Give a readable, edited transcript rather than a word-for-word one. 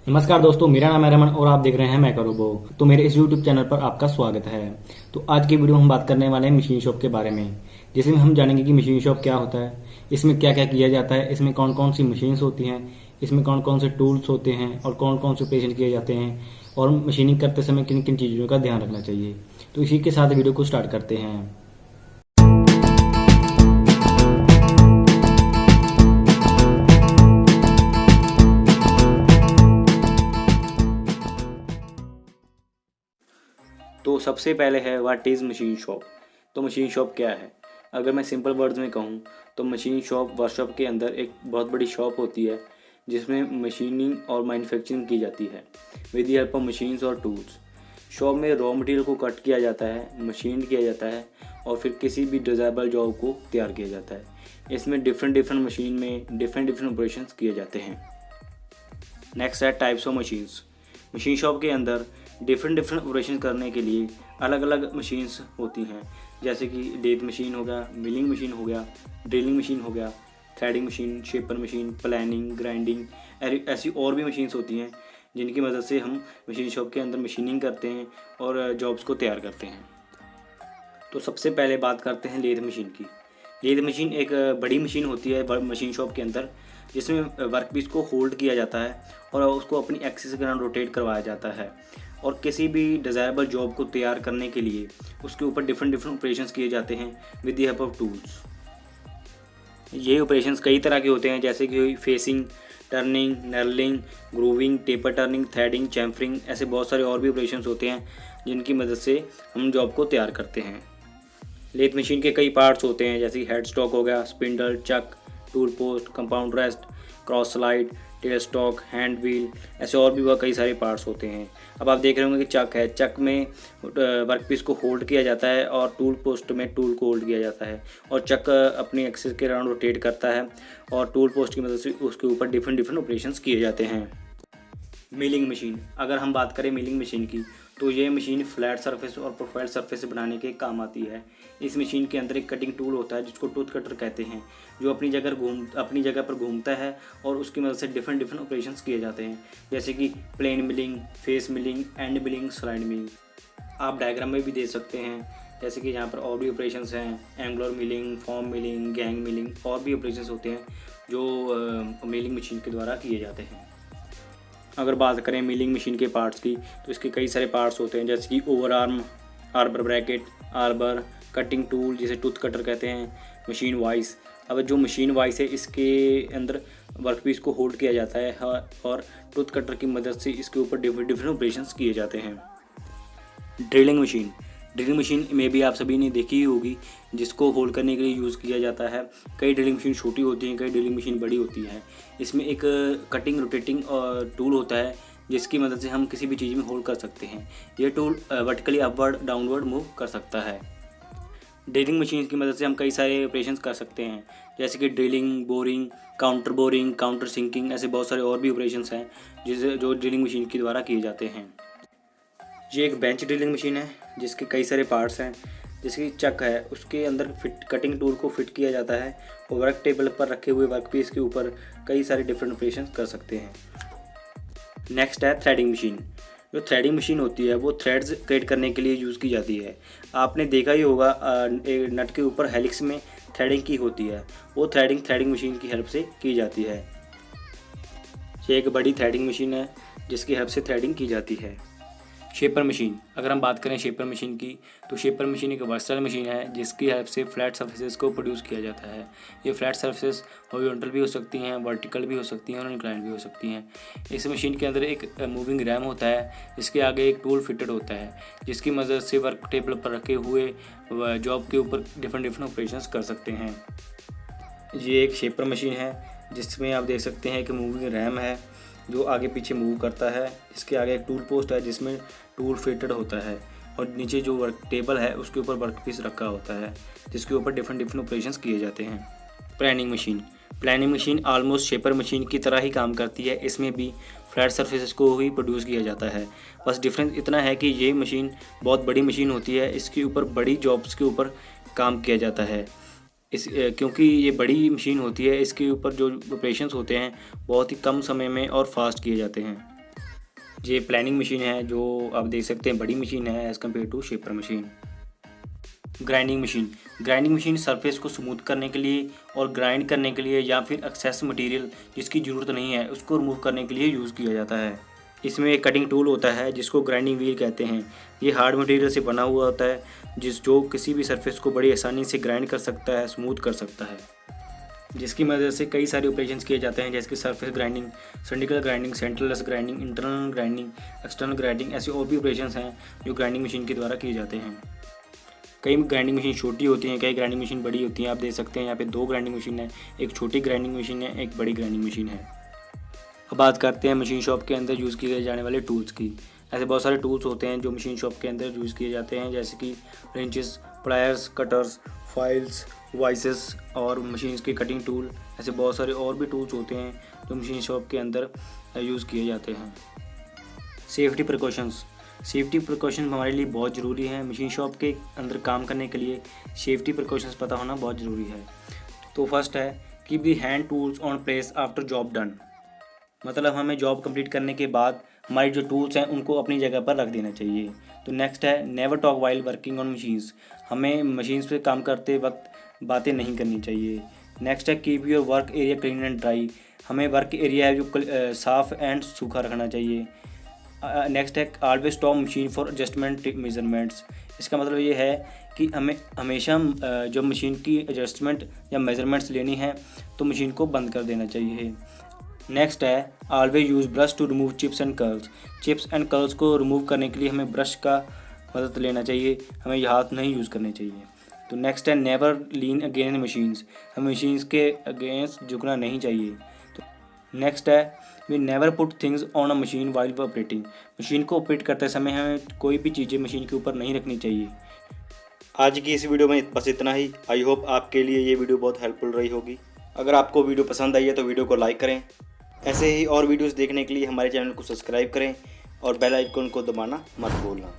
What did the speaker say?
नमस्कार दोस्तों, मेरा नाम है रमन और आप देख रहे हैं मैं करोबो। तो मेरे इस YouTube चैनल पर आपका स्वागत है। तो आज की वीडियो हम बात करने वाले हैं मशीन शॉप के बारे में, जिसमें हम जानेंगे कि मशीन शॉप क्या होता है, इसमें क्या क्या किया जाता है, इसमें कौन कौन सी मशीन्स होती हैं, इसमें कौन कौन से टूल्स होते हैं और कौन कौन से ऑपरेशन किए जाते हैं और मशीनिंग करते समय किन किन चीज़ों का ध्यान रखना चाहिए। तो इसी के साथ वीडियो को स्टार्ट करते हैं। तो सबसे पहले है व्हाट इज़ मशीन शॉप। तो मशीन शॉप क्या है? अगर मैं सिंपल वर्ड्स में कहूँ तो मशीन शॉप वर्कशॉप के अंदर एक बहुत बड़ी शॉप होती है जिसमें मशीनिंग और मैन्युफैक्चरिंग की जाती है with the help of machines और टूल्स। शॉप में रॉ मटेरियल को कट किया जाता है, मशीन किया जाता है और फिर किसी भी डिज़ायरेबल जॉब को तैयार किया जाता है। इसमें डिफरेंट मशीन में डिफरेंट ऑपरेशंस किए जाते हैं। नेक्स्ट है types of machines. Machine shop के अंदर डिफरेंट ऑपरेशन करने के लिए अलग अलग मशीन्स होती हैं, जैसे कि लेथ मशीन हो गया, मिलिंग मशीन हो गया, ड्रिलिंग मशीन हो गया, threading machine, shaper machine, planning, grinding, ऐसी और भी मशीन्स होती हैं जिनकी मदद से हम मशीन शॉप के अंदर मशीनिंग करते हैं और जॉब्स को तैयार करते हैं। तो सबसे पहले बात करते हैं लेथ मशीन की। लेथ मशीन एक बड़ी मशीन होती है मशीन शॉप के अंदर, जिसमें वर्कपीस को होल्ड किया जाता है और उसको अपनी एक्सिस के दौरान रोटेट करवाया जाता है और किसी भी डिज़ायरेबल जॉब को तैयार करने के लिए उसके ऊपर डिफरेंट ऑपरेशंस किए जाते हैं with the help of tools. ये ऑपरेशंस कई तरह के होते हैं, जैसे कि facing, turning, knurling, grooving, taper turning, threading, chamfering, ऐसे बहुत सारे और भी ऑपरेशंस होते हैं जिनकी मदद से हम जॉब को तैयार करते हैं। लेथ मशीन के कई पार्ट्स होते हैं, जैसे हेड स्टॉक हो गया, spindle, chuck, tool post, compound rest, cross slide, tail stock, hand wheel, ऐसे और भी वह कई सारे पार्ट्स होते हैं। अब आप देख रहे होंगे कि चक है, चक में वर्कपीस को होल्ड किया जाता है और टूल पोस्ट में टूल को होल्ड किया जाता है और चक अपनी एक्सिस के अराउंड रोटेट करता है और टूल पोस्ट की मदद से उसके ऊपर डिफरेंट ऑपरेशंस किए जाते हैं। मिलिंग मशीन, अगर हम बात करें मिलिंग मशीन की, तो ये मशीन फ्लैट सरफेस और प्रोफाइल सरफेस बनाने के काम आती है। इस मशीन के अंदर एक कटिंग टूल होता है जिसको टूथ कटर कहते हैं, जो अपनी जगह पर घूमता है और उसकी मदद से डिफरेंट ऑपरेशंस किए जाते हैं, जैसे कि plane milling, face milling, end milling, slide milling. आप डायग्राम में भी देख सकते हैं, जैसे कि यहाँ पर और भी ऑपरेशंस हैं, angular milling, form milling, gang milling, और भी ऑपरेशंस होते हैं जो मिलिंग मशीन के द्वारा किए जाते हैं। अगर बात करें मिलिंग मशीन के पार्ट्स की, तो इसके कई सारे पार्ट्स होते हैं, जैसे कि over arm, arbor bracket, arbor, cutting tool जिसे टूथ कटर कहते हैं, मशीन वाइस। अब जो मशीन वाइस है इसके अंदर वर्कपीस को होल्ड किया जाता है और टूथ कटर की मदद से इसके ऊपर डिफरेंट ऑपरेशंस किए जाते हैं। ड्रिलिंग मशीन, ड्रिलिंग मशीन में भी आप सभी ने देखी ही होगी, जिसको होल्ड करने के लिए यूज़ किया जाता है। कई ड्रिलिंग मशीन छोटी होती हैं, कई ड्रिलिंग मशीन बड़ी होती है। इसमें एक कटिंग रोटेटिंग टूल होता है जिसकी मदद से हम किसी भी चीज़ में होल्ड कर सकते हैं। यह tool vertically upward downward move कर सकता है। ड्रिलिंग मशीन की मदद से हम कई सारे ऑपरेशंस कर सकते हैं, जैसे कि ड्रिलिंग, बोरिंग, काउंटर सिंकिंग, ऐसे बहुत सारे और भी ऑपरेशंस हैं जो ड्रिलिंग मशीन के द्वारा किए जाते हैं। ये एक बेंच ड्रिलिंग मशीन है जिसके कई सारे पार्ट्स हैं, जैसे कि चक है, उसके अंदर कटिंग टूल को फिट किया जाता है और वर्क टेबल पर रखे हुए वर्कपीस के ऊपर कई सारे डिफरेंट ऑपरेशंस कर सकते हैं। नेक्स्ट है थ्रेडिंग मशीन। जो थ्रेडिंग मशीन होती है वो थ्रेड्स क्रिएट करने के लिए यूज़ की जाती है। आपने देखा ही होगा एक नट के ऊपर हेलिक्स में थ्रेडिंग की होती है, वो थ्रेडिंग मशीन की हेल्प से की जाती है। ये एक बड़ी थ्रेडिंग मशीन है जिसकी हेल्प से थ्रेडिंग की जाती है। शेपर मशीन, अगर हम बात करें शेपर मशीन की, तो शेपर मशीन एक वर्सटाइल मशीन है जिसकी हेल्प से फ्लैट सर्फेसेस को प्रोड्यूस किया जाता है। ये फ्लैट सर्फेसेस हॉरिजॉन्टल भी हो सकती हैं, वर्टिकल भी हो सकती हैं और इंक्लाइन भी हो सकती हैं। इस मशीन के अंदर एक मूविंग रैम होता है जिसके आगे एक टूल फिटेड होता है, जिसकी मदद से वर्क टेबल पर रखे हुए जॉब के ऊपर डिफरेंट ऑपरेशंस कर सकते हैं। ये एक शेपर मशीन है जिसमें आप देख सकते हैं कि मूविंग रैम है जो आगे पीछे मूव करता है। इसके आगे एक टूल पोस्ट है जिसमें टूल फिटेड होता है और नीचे जो वर्क टेबल है उसके ऊपर वर्कपीस रखा होता है जिसके ऊपर डिफरेंट ऑपरेशंस किए जाते हैं। Planning machine almost shaper machine की तरह ही काम करती है। इसमें भी फ्लैट सर्फेसेस को ही प्रोड्यूस किया जाता है। बस डिफरेंस इतना है कि ये मशीन बहुत बड़ी मशीन होती है, इसके ऊपर बड़ी जॉब्स के ऊपर काम किया जाता है। क्योंकि ये बड़ी मशीन होती है, इसके ऊपर जो ऑपरेशंस होते हैं बहुत ही कम समय में और फास्ट किए जाते हैं। ये प्लानिंग मशीन है जो आप देख सकते हैं बड़ी मशीन है as compare to shaper machine. Grinding machine surface को स्मूथ करने के लिए और ग्राइंड करने के लिए या फिर एक्सेस मटेरियल जिसकी ज़रूरत नहीं है उसको रिमूव करने के लिए यूज़ किया जाता है। इसमें एक कटिंग टूल होता है जिसको ग्राइंडिंग व्हील कहते हैं। ये हार्ड मटेरियल से बना हुआ होता है जो किसी भी सरफेस को बड़ी आसानी से ग्राइंड कर सकता है, स्मूथ कर सकता है, जिसकी मदद से कई सारे ऑपरेशंस किए जाते हैं जैसे कि surface grinding, cylindrical grinding, centreless grinding, internal grinding, external grinding. ऐसे और भी ऑपरेशंस हैं जो ग्राइंडिंग मशीन के द्वारा किए जाते हैं। कई ग्राइंडिंग मशीन छोटी होती हैं, कई ग्राइंडिंग मशीन बड़ी होती हैं। आप देख सकते हैं यहाँ पे 2 ग्राइंडिंग मशीन है, एक छोटी ग्राइंडिंग मशीन है, एक बड़ी ग्राइंडिंग मशीन है। अब बात करते हैं मशीन शॉप के अंदर यूज़ किए जाने वाले टूल्स की। ऐसे बहुत सारे टूल्स होते हैं जो मशीन शॉप के अंदर यूज़ किए जाते हैं जैसे कि ranches, pliers, cutters, files, vices और मशीन्स के कटिंग टूल। ऐसे बहुत सारे और भी टूल्स होते हैं जो मशीन शॉप के अंदर यूज़ किए जाते हैं। सेफ्टी प्रिकॉशंस हमारे लिए बहुत ज़रूरी है। मशीन शॉप के अंदर काम करने के लिए सेफ्टी प्रिकॉशंस पता होना बहुत ज़रूरी है। तो फर्स्ट है keep the hand tools on place after job done. मतलब हमें जॉब कंप्लीट करने के बाद हमारे जो टूल्स हैं उनको अपनी जगह पर रख देना चाहिए। तो नेक्स्ट है never talk while working on machines. हमें मशीन्स पे काम करते वक्त बातें नहीं करनी चाहिए। नेक्स्ट है keep your work area clean and dry. हमें वर्क एरिया है जो साफ़ एंड सूखा रखना चाहिए। नेक्स्ट है always stop machine for adjustment measurements. इसका मतलब ये है कि हमें हमेशा जब मशीन की एडजस्टमेंट या मेजरमेंट्स लेनी है तो मशीन को बंद कर देना चाहिए। नेक्स्ट है always use brush to remove chips and curls. Chips and curls को रिमूव करने के लिए हमें ब्रश का मदद लेना चाहिए, हमें ये हाथ नहीं यूज़ करने चाहिए। तो नेक्स्ट है नेवर लीन अगेंस्ट मशीन्स। हमें मशीन्स के अगेंस्ट झुकना नहीं चाहिए। तो नेक्स्ट है we never put things on a machine while operating. Machine को ऑपरेट करते समय हमें कोई भी चीज़ें मशीन के ऊपर नहीं रखनी चाहिए। आज की इस वीडियो में बस इतना ही। आई होप आपके लिए ये वीडियो बहुत हेल्पफुल रही होगी। अगर आपको वीडियो पसंद आई है तो वीडियो को लाइक करें। ऐसे ही और वीडियोस देखने के लिए हमारे चैनल को सब्सक्राइब करें और बेल आइकन को दबाना मत भूलना।